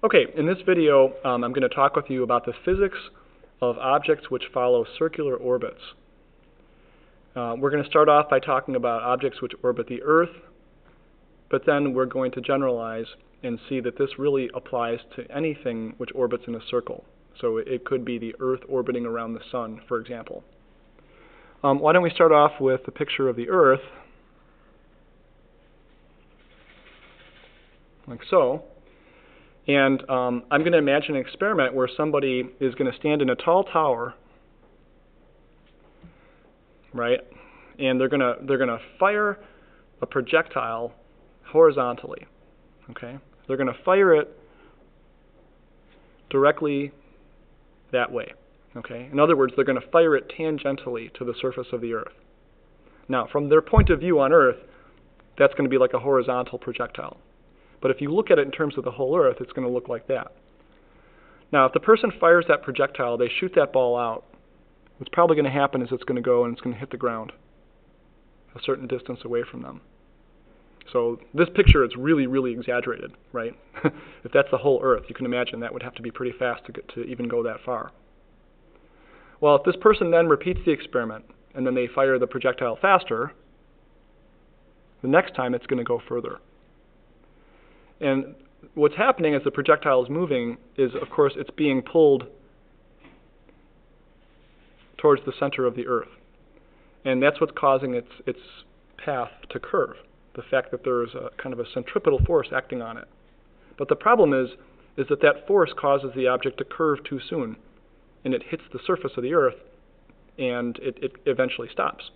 Okay, in this video, I'm going to talk with you about the physics of objects which follow circular orbits. We're going to start off by talking about objects which orbit the Earth, but then we're going to generalize and see that this really applies to anything which orbits in a circle. So it could be the Earth orbiting around the Sun, for example. Why don't we start off with a picture of the Earth, like so. And I'm going to imagine an experiment where somebody is going to stand in a tall tower, right? And they're going to fire a projectile horizontally. Okay? They're going to fire it directly that way. Okay? In other words, they're going to fire it tangentially to the surface of the Earth. Now, from their point of view on Earth, that's going to be like a horizontal projectile. But if you look at it in terms of the whole Earth, it's going to look like that. Now, if the person fires that projectile, they shoot that ball out, what's probably going to happen is it's going to go and it's going to hit the ground a certain distance away from them. So this picture is really, really exaggerated, right? If that's the whole Earth, you can imagine that would have to be pretty fast to even go that far. Well, if this person then repeats the experiment and then they fire the projectile faster, the next time it's going to go further. And what's happening as the projectile is moving is, of course, it's being pulled towards the center of the Earth. And that's what's causing its path to curve, the fact that there is a kind of a centripetal force acting on it. But the problem is that force causes the object to curve too soon, and it hits the surface of the Earth, and it eventually stops.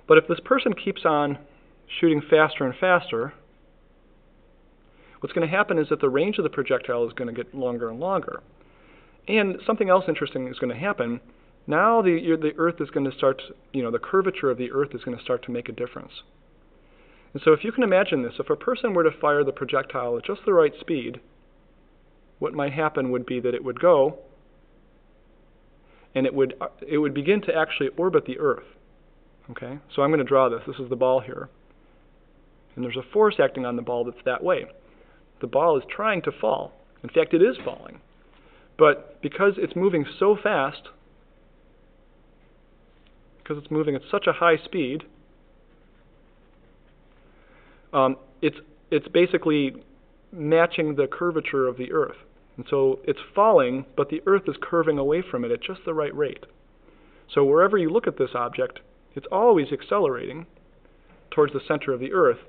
But if this person keeps on shooting faster and faster, what's going to happen is that the range of the projectile is going to get longer and longer. And something else interesting is going to happen. Now the Earth is going to start, the curvature of the Earth is going to start to make a difference. And so if you can imagine this, if a person were to fire the projectile at just the right speed, what might happen would be that it would go, and it would begin to actually orbit the Earth. Okay? So I'm going to draw this. This is the ball here. And there's a force acting on the ball that's that way. The ball is trying to fall. In fact, it is falling. But because it's moving so fast, because it's moving at such a high speed, it's basically matching the curvature of the Earth. And so it's falling, but the Earth is curving away from it at just the right rate. So wherever you look at this object, it's always accelerating towards the center of the Earth,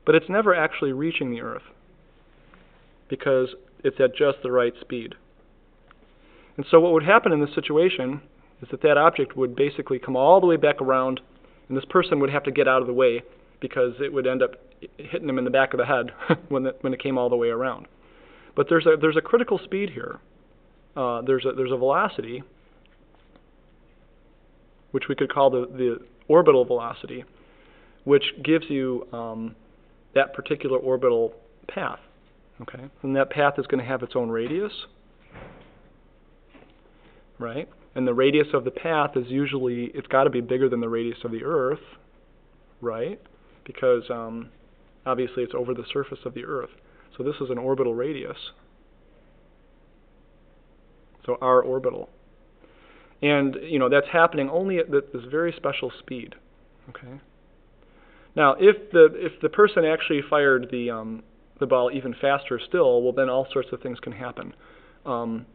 but it's never actually reaching the Earth, because it's at just the right speed. And so what would happen in this situation is that object would basically come all the way back around, and this person would have to get out of the way because it would end up hitting them in the back of the head when it came all the way around. But there's a critical speed here. There's a velocity, which we could call the orbital velocity, which gives you that particular orbital path. Okay, and that path is going to have its own radius, right? And the radius of the path is usually, it's got to be bigger than the radius of the Earth, right? Because obviously it's over the surface of the Earth. So this is an orbital radius. So r orbital. And, that's happening only at this very special speed. Okay. Now, if the person actually fired the ball even faster still, well, then all sorts of things can happen. And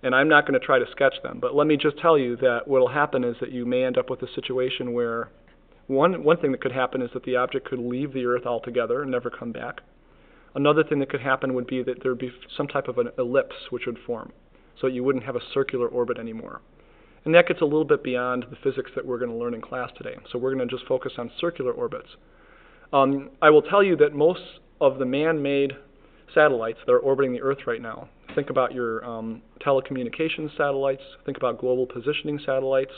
I'm not going to try to sketch them, but let me just tell you that what will happen is that you may end up with a situation where one thing that could happen is that the object could leave the Earth altogether and never come back. Another thing that could happen would be that there would be some type of an ellipse which would form, so you wouldn't have a circular orbit anymore. And that gets a little bit beyond the physics that we're going to learn in class today, so we're going to just focus on circular orbits. I will tell you that most of the man-made satellites that are orbiting the Earth right now, think about your telecommunications satellites, think about global positioning satellites,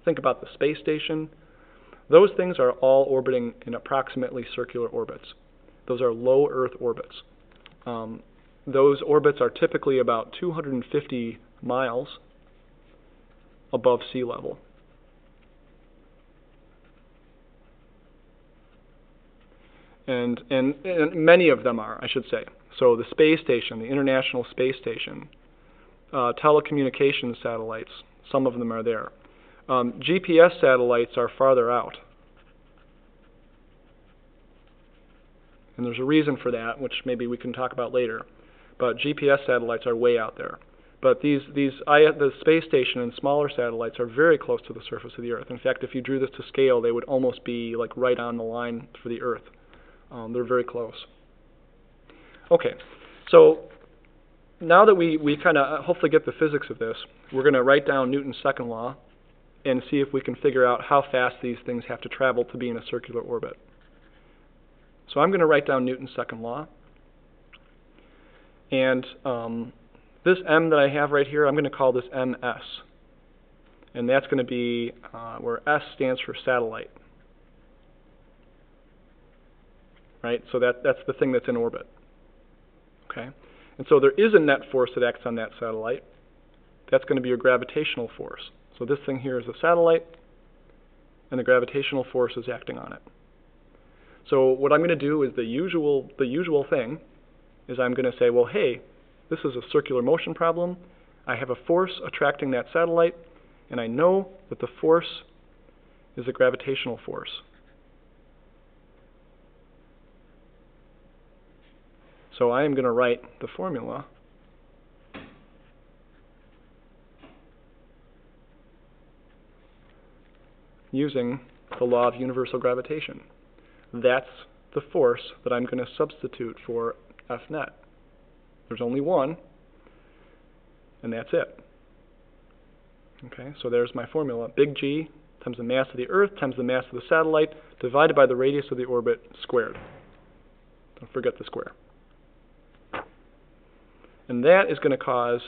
think about the space station. Those things are all orbiting in approximately circular orbits. Those are low Earth orbits. Those orbits are typically about 250 miles above sea level. and many of them are, I should say. So the space station, the International Space Station, telecommunications satellites, some of them are there. GPS satellites are farther out. And there's a reason for that, which maybe we can talk about later. But GPS satellites are way out there. But the space station and smaller satellites are very close to the surface of the Earth. In fact, if you drew this to scale, they would almost be like right on the line for the Earth. They're very close. Okay, so now that we kind of hopefully get the physics of this, we're going to write down Newton's second law and see if we can figure out how fast these things have to travel to be in a circular orbit. So I'm going to write down Newton's second law. And this m that I have right here, I'm going to call this ms. And that's going to be where S stands for satellite. Right? So that's the thing that's in orbit. Okay? And so there is a net force that acts on that satellite. That's going to be your gravitational force. So this thing here is a satellite, and the gravitational force is acting on it. So what I'm going to do is the usual thing is I'm going to say, well, hey, this is a circular motion problem. I have a force attracting that satellite, and I know that the force is a gravitational force. So I am going to write the formula using the law of universal gravitation. That's the force that I'm going to substitute for F net. There's only one, and that's it. Okay, so there's my formula. Big G times the mass of the Earth times the mass of the satellite divided by the radius of the orbit squared. Don't forget the square. And that is going to cause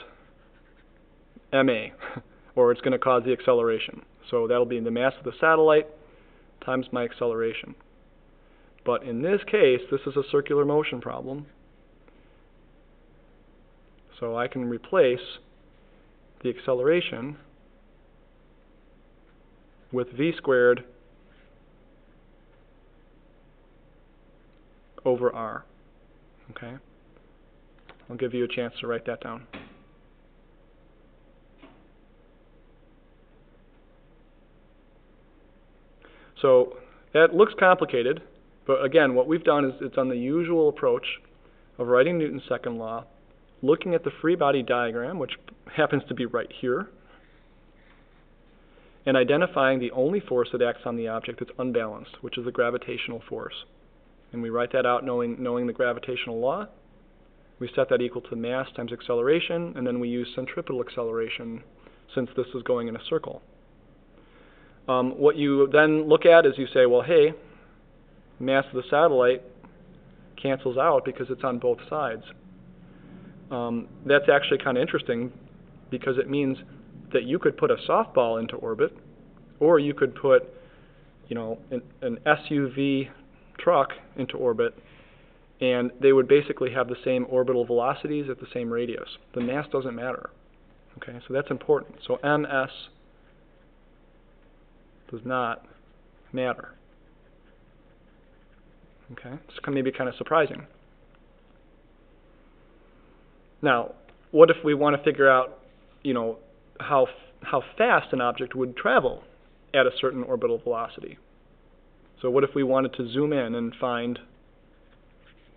ma, or it's going to cause the acceleration. So that'll be the mass of the satellite times my acceleration. But in this case, this is a circular motion problem. So I can replace the acceleration with v squared over r. Okay? I'll give you a chance to write that down. So that looks complicated, but again, what we've done is it's done the usual approach of writing Newton's second law, looking at the free body diagram, which happens to be right here, and identifying the only force that acts on the object that's unbalanced, which is the gravitational force. And we write that out knowing the gravitational law. We set that equal to mass times acceleration, and then we use centripetal acceleration since this is going in a circle. What you then look at is you say, well, hey, mass of the satellite cancels out because it's on both sides. That's actually kind of interesting because it means that you could put a softball into orbit, or you could put, an SUV truck into orbit, and they would basically have the same orbital velocities at the same radius. The mass doesn't matter. Okay, so that's important. So ms does not matter. Okay, it's maybe kind of surprising. Now, what if we want to figure out, how fast an object would travel at a certain orbital velocity? So what if we wanted to zoom in and find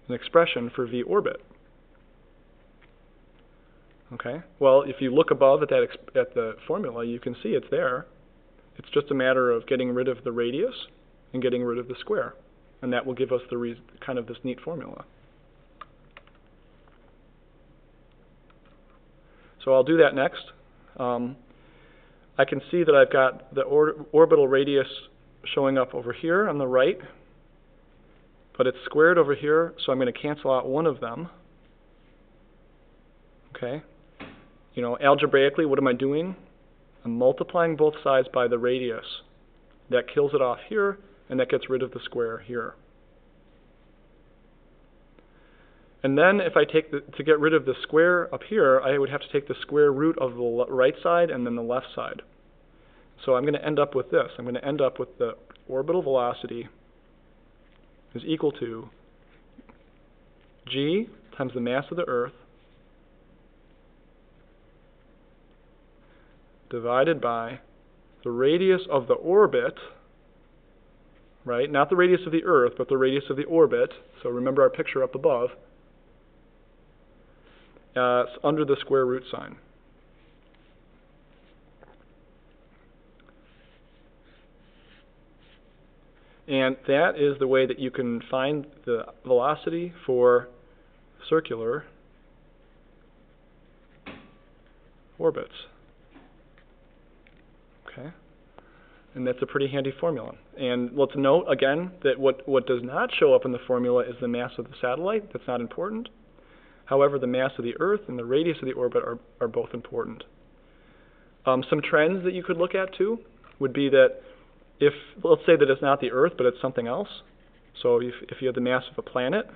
an expression for v orbit? Okay, well, if you look above at the formula, you can see it's there. It's just a matter of getting rid of the radius and getting rid of the square, and that will give us kind of this neat formula. So I'll do that next. I can see that I've got the orbital radius showing up over here on the right, but it's squared over here, so I'm going to cancel out one of them. Okay. Algebraically, what am I doing? I'm multiplying both sides by the radius. That kills it off here, and that gets rid of the square here. And then if I take to get rid of the square up here, I would have to take the square root of the right side and then the left side. So I'm going to end up with this. I'm going to end up with the orbital velocity is equal to g times the mass of the Earth divided by the radius of the orbit, right? Not the radius of the Earth, but the radius of the orbit. So remember our picture up above. It's under the square root sign. And that is the way that you can find the velocity for circular orbits. Okay? And that's a pretty handy formula. And let's note again that what does not show up in the formula is the mass of the satellite. That's not important. However, the mass of the Earth and the radius of the orbit are both important. Some trends that you could look at too would be that if, let's say that it's not the Earth, but it's something else. So if you have the mass of a planet,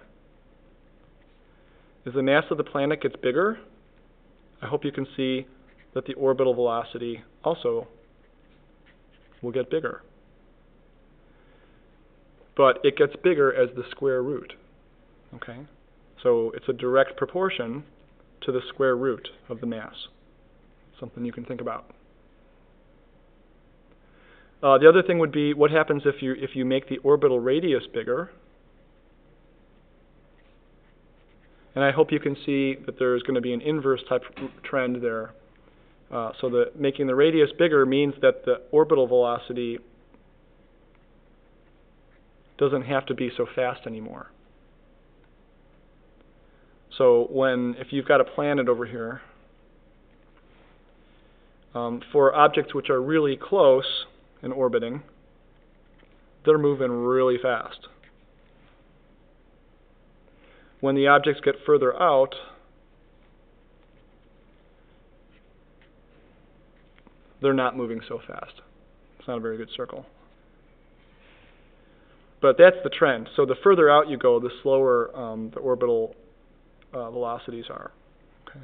as the mass of the planet gets bigger, I hope you can see that the orbital velocity also will get bigger. But it gets bigger as the square root. Okay? So it's a direct proportion to the square root of the mass. Something you can think about. The other thing would be what happens if you make the orbital radius bigger. And I hope you can see that there's going to be an inverse type trend there. So that making the radius bigger means that the orbital velocity doesn't have to be so fast anymore. So if you've got a planet over here, for objects which are really close in orbiting, they're moving really fast. When the objects get further out, they're not moving so fast. It's not a very good circle. But that's the trend. So the further out you go, the slower the orbital velocities are. Okay.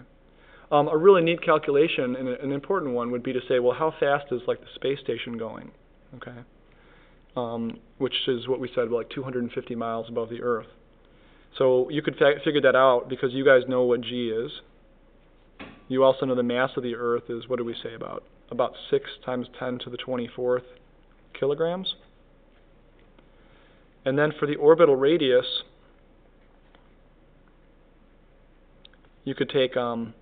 A really neat calculation, and an important one, would be to say, well, how fast is like the space station going? Okay, which is what we said, like 250 miles above the Earth. So you could figure that out because you guys know what g is. You also know the mass of the Earth is, what do we say, about 6 times 10 to the 24th kilograms. And then for the orbital radius, you could take, what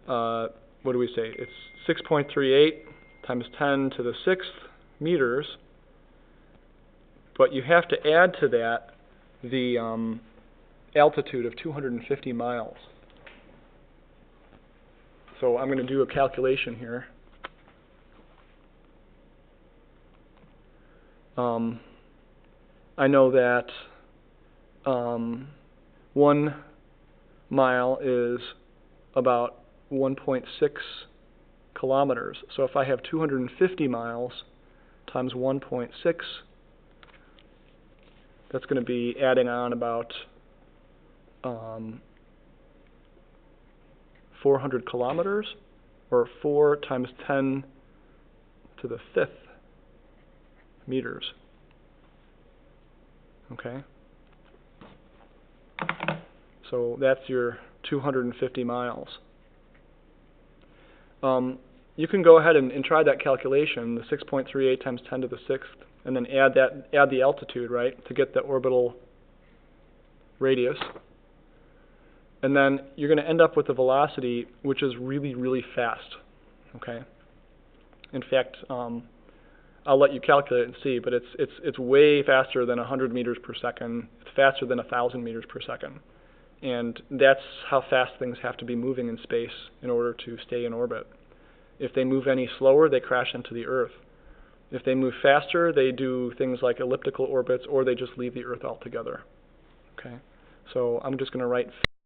do we say? It's 6.38 times 10 to the 6th meters, but you have to add to that the altitude of 250 miles. So I'm going to do a calculation here. I know that 1 mile is about 1.6 kilometers. So if I have 250 miles times 1.6, that's going to be adding on about 400 kilometers, or 4 times 10 to the 5th meters. Okay? So that's your 250 miles. You can go ahead and try that calculation, the 6.38 times 10 to the 6th, and then add the altitude, right, to get the orbital radius. And then you're going to end up with a velocity which is really, really fast. Okay? In fact, I'll let you calculate it and see, but it's way faster than 100 meters per second. It's faster than 1,000 meters per second. And that's how fast things have to be moving in space in order to stay in orbit. If they move any slower, they crash into the Earth. If they move faster, they do things like elliptical orbits, or they just leave the Earth altogether. Okay? So I'm just going to write